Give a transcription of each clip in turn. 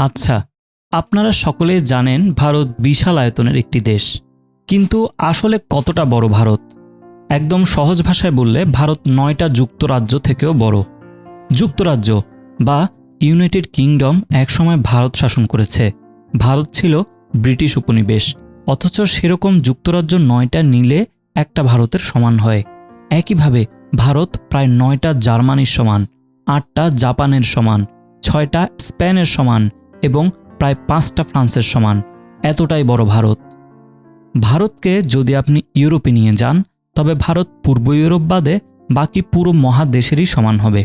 আচ্ছা, আপনারা সকলেই জানেন ভারত বিশাল আয়তনের একটি দেশ। কিন্তু আসলে কতটা বড় ভারত? একদম সহজ ভাষায় বললে ভারত ৯টা যুক্তরাজ্য থেকেও বড়। যুক্তরাজ্য বা ইউনাইটেড কিংডম একসময় ভারত শাসন করেছে। ভারত ছিল ব্রিটিশ উপনিবেশ, অথচ সেরকম যুক্তরাজ্য ৯টা নিলে একটা ভারতের সমান হয়। একইভাবে ভারত প্রায় ৯টা জার্মানির সমান, ৮টা জাপানের সমান, ৬টা স্পেনের সমান এবং প্রায় ৫টা ফ্রান্সের সমান। এতটাই বড় ভারত। ভারতকে যদি আপনি ইউরোপে নিয়ে যান, তবে ভারত পূর্ব ইউরোপ বাদে বাকি পুরো মহাদেশেরই সমান হবে।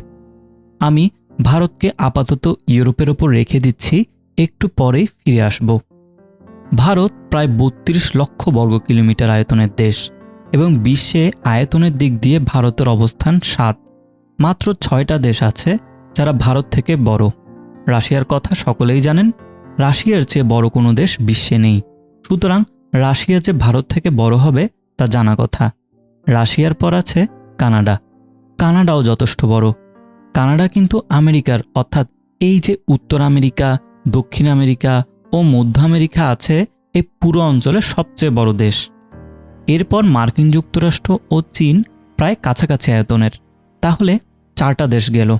আমি ভারতকে আপাতত ইউরোপের ওপর রেখে দিচ্ছি, একটু পরেই ফিরে আসব। ভারত প্রায় ৩২ লক্ষ বর্গ কিলোমিটার আয়তনের দেশ এবং বিশ্বে আয়তনের দিক দিয়ে ভারতের অবস্থান ৭। মাত্র ৬টা দেশ আছে যারা ভারত থেকে বড়। রাশিয়ার কথা সকলেই জানেন। রাশিয়ার চেয়ে বড় কোনো দেশ বিশ্বে নেই। সুতরাং রাশিয়া যে ভারত থেকে বড় হবে তা জানা কথা। রাশিয়ার পর আছে কানাডা। কানাডাও যথেষ্ট বড়। কানাডা কিন্তু আমেরিকার, অর্থাৎ এই যে উত্তর আমেরিকা, দক্ষিণ আমেরিকা ও মধ্য আমেরিকা আছে, এই পুরো অঞ্চলের সবচেয়ে বড় দেশ। এরপর মার্কিন যুক্তরাষ্ট্র ও চীন প্রায় কাছাকাছি আয়তনের। তাহলে 4টা দেশ গেল।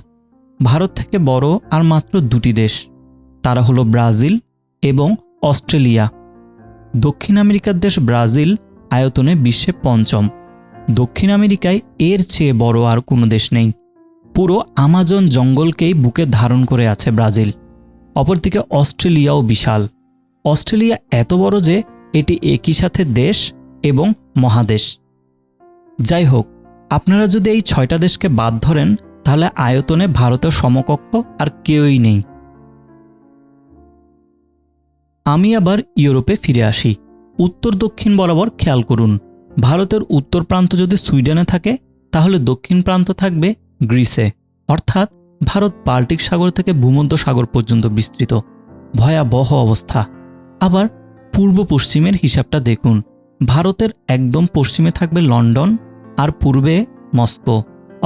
ভারত থেকে বড় আর মাত্র 2টি দেশ, তারা হলো ব্রাজিল এবং অস্ট্রেলিয়া। দক্ষিণ আমেরিকার দেশ ব্রাজিল আয়তনে বিশ্বে 5ম। দক্ষিণ আমেরিকায় এর চেয়ে বড় আর কোনো দেশ নেই। পুরো আমাজন জঙ্গলকেই বুকে ধারণ করে আছে ব্রাজিল। অপরদিকে অস্ট্রেলিয়াও বিশাল। অস্ট্রেলিয়া এত বড় যে এটি একই সাথে দেশ এবং মহাদেশ। যাই হোক, আপনারা যদি এই 6টা দেশকে বাদ ধরেন, তাহলে আয়তনে ভারতের সমকক্ষ আর কেউই নেই। আমি আবার ইউরোপে ফিরে আসি। উত্তর দক্ষিণ বরাবর খেয়াল করুন। ভারতের উত্তর প্রান্ত যদি সুইডেনে থাকে, তাহলে দক্ষিণ প্রান্ত থাকবে গ্রিসে। অর্থাৎ ভারত বাল্টিক সাগর থেকে ভূমধ্য সাগর পর্যন্ত বিস্তৃত। ভয়াবহ অবস্থা। আবার পূর্ব পশ্চিমের হিসাবটা দেখুন। ভারতের একদম পশ্চিমে থাকবে লন্ডন আর পূর্বে মস্কো।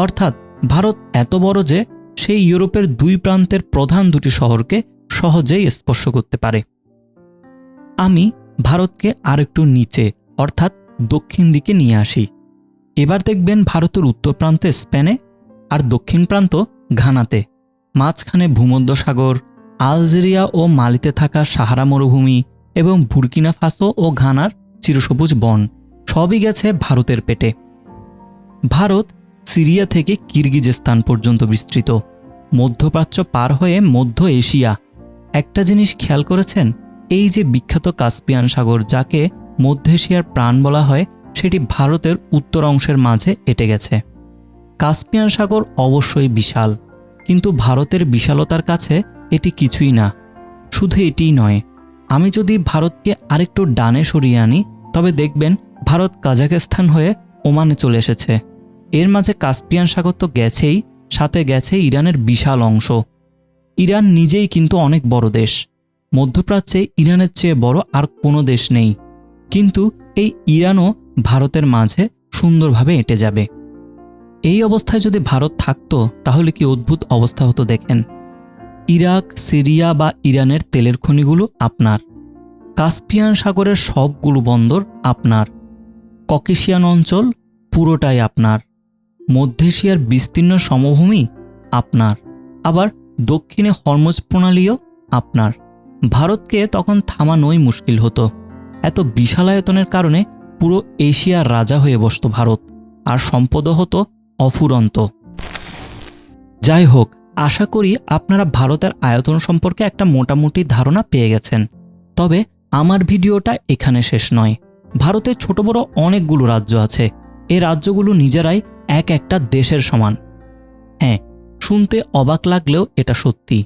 অর্থাৎ ভারত এত বড় যে সেই ইউরোপের 2 প্রান্তের প্রধান 2টি শহরকে সহজেই স্পর্শ করতে পারে। আমি ভারতকে আরেকটু নিচে, অর্থাৎ দক্ষিণ দিকে নিয়ে আসি। এবার দেখবেন ভারতের উত্তর প্রান্তে স্পেনে আর দক্ষিণ প্রান্ত ঘানাতে। মাঝখানে ভূমধ্য সাগর, আলজেরিয়া ও মালিতে থাকা সাহারা মরুভূমি এবং বুর্কিনা ফাসো ও ঘানার চিরসবুজ বন সবই গেছে ভারতের পেটে। ভারত সিরিয়া থেকে কিরগিজস্তান পর্যন্ত বিস্তৃত। মধ্যপ্রাচ্য পার হয়ে মধ্য এশিয়া। একটা জিনিস খেয়াল করেছেন? এই যে বিখ্যাত কাস্পিয়ান সাগর, যাকে মধ্য এশিয়ার প্রাণ বলা হয়, সেটি ভারতের উত্তর অংশের মাঝে এঁটে গেছে। কাস্পিয়ান সাগর অবশ্যই বিশাল, কিন্তু ভারতের বিশালতার কাছে এটি কিছুই না। শুধু এটিই নয়, আমি যদি ভারতকে আরেকটু ডানে সরিয়ে আনি, তবে দেখবেন ভারত কাজাখস্তান হয়ে ওমানে চলে এসেছে। এর মাঝে কাস্পিয়ান সাগর তো গেছেই, সাথে গেছে ইরানের বিশাল অংশ। ইরান নিজেই কিন্তু অনেক বড় দেশ। মধ্যপ্রাচ্যে ইরানের চেয়ে বড় আর কোনো দেশ নেই। কিন্তু এই ইরানও ভারতের মাঝে সুন্দরভাবে এঁটে যাবে। এই অবস্থায় যদি ভারত থাকতো, তাহলে কি অদ্ভুত অবস্থা হতো দেখেন। ইরাক, সিরিয়া বা ইরানের তেলের খনিগুলো আপনার। কাস্পিয়ান সাগরের সবগুলো বন্দর আপনার। ককেশিয়ান অঞ্চল পুরোটাই আপনার। মধ্য এশিয়ার বিস্তীর্ণ সমভূমি আপনার। আবার দক্ষিণে হরমুজ প্রণালীও আপনার। ভারতকে তখন থামানোই মুশকিল হতো। এত বিশাল আয়তনের কারণে পুরো এশিয়ার রাজা হয়ে বসত ভারত, আর সম্পদও হতো অফুরন্ত। যাই হোক, আশা করি আপনারা ভারতের আয়তন সম্পর্কে একটা মোটামুটি ধারণা পেয়ে গেছেন। তবে আমার ভিডিওটা এখানে শেষ নয়। ভারতে ছোট বড় অনেকগুলো রাজ্য আছে। এই রাজ্যগুলো নিজেরাই এক একটা দেশের সমান। হ্যাঁ, শুনতে অবাক লাগলেও এটা সত্যি।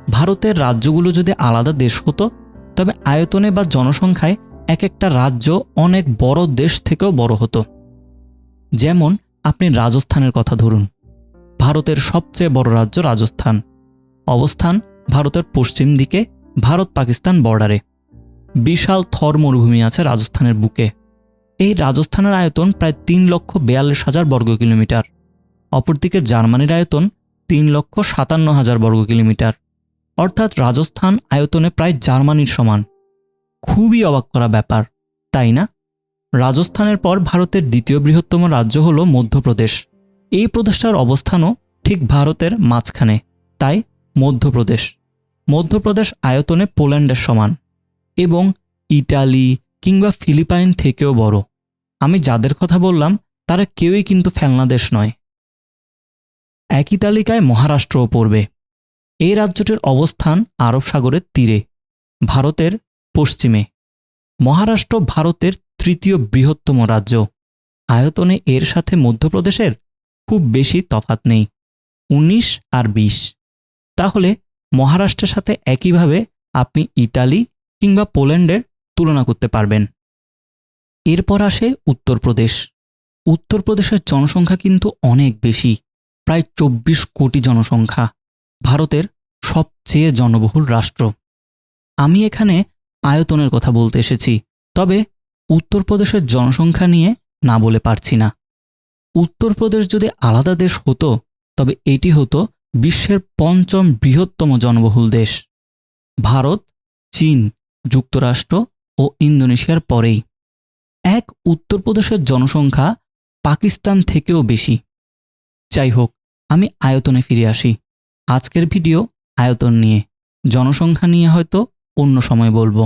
ভারতের রাজ্যগুলো যদি আলাদা দেশ হতো, তবে আয়তনে বা জনসংখ্যায় এক একটা রাজ্য অনেক বড় দেশ থেকেও বড় হতো। যেমন আপনি রাজস্থানের কথা ধরুন। ভারতের সবচেয়ে বড় রাজ্য রাজস্থান। অবস্থান ভারতের পশ্চিম দিকে, ভারত পাকিস্তান বর্ডারে। বিশাল থর মরুভূমি আছে রাজস্থানের বুকে। এই রাজস্থানের আয়তন প্রায় 3,42,000 বর্গ কিলোমিটার। অপরদিকে জার্মানির আয়তন 3,57,000 বর্গ কিলোমিটার। অর্থাৎ রাজস্থান আয়তনে প্রায় জার্মানির সমান। খুবই অবাক করা ব্যাপার, তাই না? রাজস্থানের পর ভারতের দ্বিতীয় বৃহত্তম রাজ্য হল মধ্যপ্রদেশ। এই প্রদেশটার অবস্থানও ঠিক ভারতের মাঝখানে, তাই মধ্যপ্রদেশ। মধ্যপ্রদেশ আয়তনে পোল্যান্ডের সমান এবং ইটালি কিংবা ফিলিপাইন থেকেও বড়। আমি যাদের কথা বললাম তারা কেউই কিন্তু ফেলনা দেশ নয়। একই তালিকায় মহারাষ্ট্রও পড়বে। এই রাজ্যটির অবস্থান আরব সাগরের তীরে, ভারতের পশ্চিমে। মহারাষ্ট্র ভারতের তৃতীয় বৃহত্তম রাজ্য। আয়তনে এর সাথে মধ্যপ্রদেশের খুব বেশি তফাৎ নেই, ১৯ আর ২০। তাহলে মহারাষ্ট্রের সাথে একইভাবে আপনি ইতালি কিংবা পোল্যান্ডের তুলনা করতে পারবেন। এরপর আসে উত্তরপ্রদেশ। উত্তরপ্রদেশের জনসংখ্যা কিন্তু অনেক বেশি, প্রায় ২৪ কোটি জনসংখ্যা, ভারতের সবচেয়ে জনবহুল রাষ্ট্র। আমি এখানে আয়তনের কথা বলতে এসেছি, তবে উত্তরপ্রদেশের জনসংখ্যা নিয়ে না বলে পারছি না। উত্তরপ্রদেশ যদি আলাদা দেশ হতো তবে এটি হতো বিশ্বের ৫ম বৃহত্তম জনবহুল দেশ, ভারত, চীন, যুক্তরাষ্ট্র ও ইন্দোনেশিয়ার পরেই। এক উত্তরপ্রদেশের জনসংখ্যা পাকিস্তান থেকেও বেশি। যাই হোক, আমি আয়তনে ফিরে আসি। আজকের ভিডিও আয়তন নিয়ে, জনসংখ্যা নিয়ে হয়তো অন্য সময় বলবো।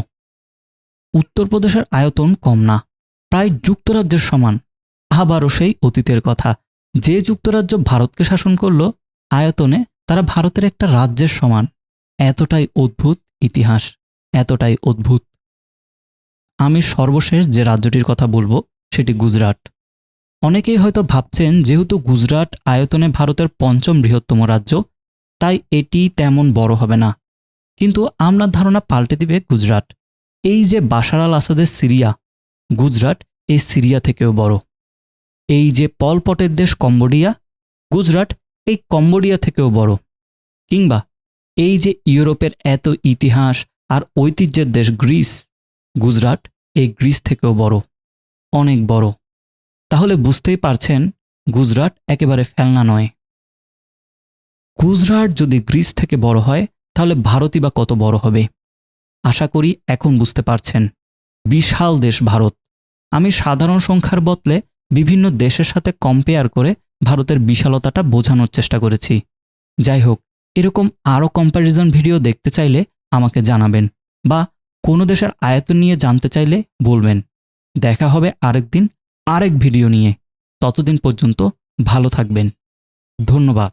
উত্তরপ্রদেশের আয়তন কম না, প্রায় যুক্তরাজ্যের সমান। আবারও সেই অতীতের কথা, যে যুক্তরাজ্য ভারতকে শাসন করল, আয়তনে তারা ভারতের একটা রাজ্যের সমান। এতটাই অদ্ভুত ইতিহাস, এতটাই অদ্ভুত। আমি সর্বশেষ যে রাজ্যটির কথা বলবো সেটি গুজরাট। অনেকেই হয়তো ভাবছেন যেহেতু গুজরাট আয়তনে ভারতের ৫ম বৃহত্তম রাজ্য, তাই এটি তেমন বড় হবে না। কিন্তু আপনার ধারণা পাল্টে দিবে গুজরাট। এই যে বাশার আল আসাদের সিরিয়া, গুজরাট এই সিরিয়া থেকেও বড়। এই যে পল পটের দেশ কম্বোডিয়া, গুজরাট এই কম্বোডিয়া থেকেও বড়। কিংবা এই যে ইউরোপের এত ইতিহাস আর ঐতিহ্যের দেশ গ্রিস, গুজরাট এই গ্রিস থেকেও বড়, অনেক বড়। তাহলে বুঝতেই পারছেন গুজরাট একেবারে ফেলনা নয়। গুজরাট যদি গ্রিস থেকে বড় হয় তাহলে ভারতই বা কত বড় হবে। আশা করি এখন বুঝতে পারছেন। বিশাল দেশ ভারত। আমি সাধারণ সংখ্যার বদলে বিভিন্ন দেশের সাথে কম্পেয়ার করে ভারতের বিশালতাটা বোঝানোর চেষ্টা করেছি। যাই হোক, এরকম আরও কম্প্যারিজন ভিডিও দেখতে চাইলে আমাকে জানাবেন, বা কোনো দেশের আয়তন নিয়ে জানতে চাইলে বলবেন। দেখা হবে আরেকদিন আরেক ভিডিও নিয়ে। ততদিন পর্যন্ত ভালো থাকবেন। ধন্যবাদ।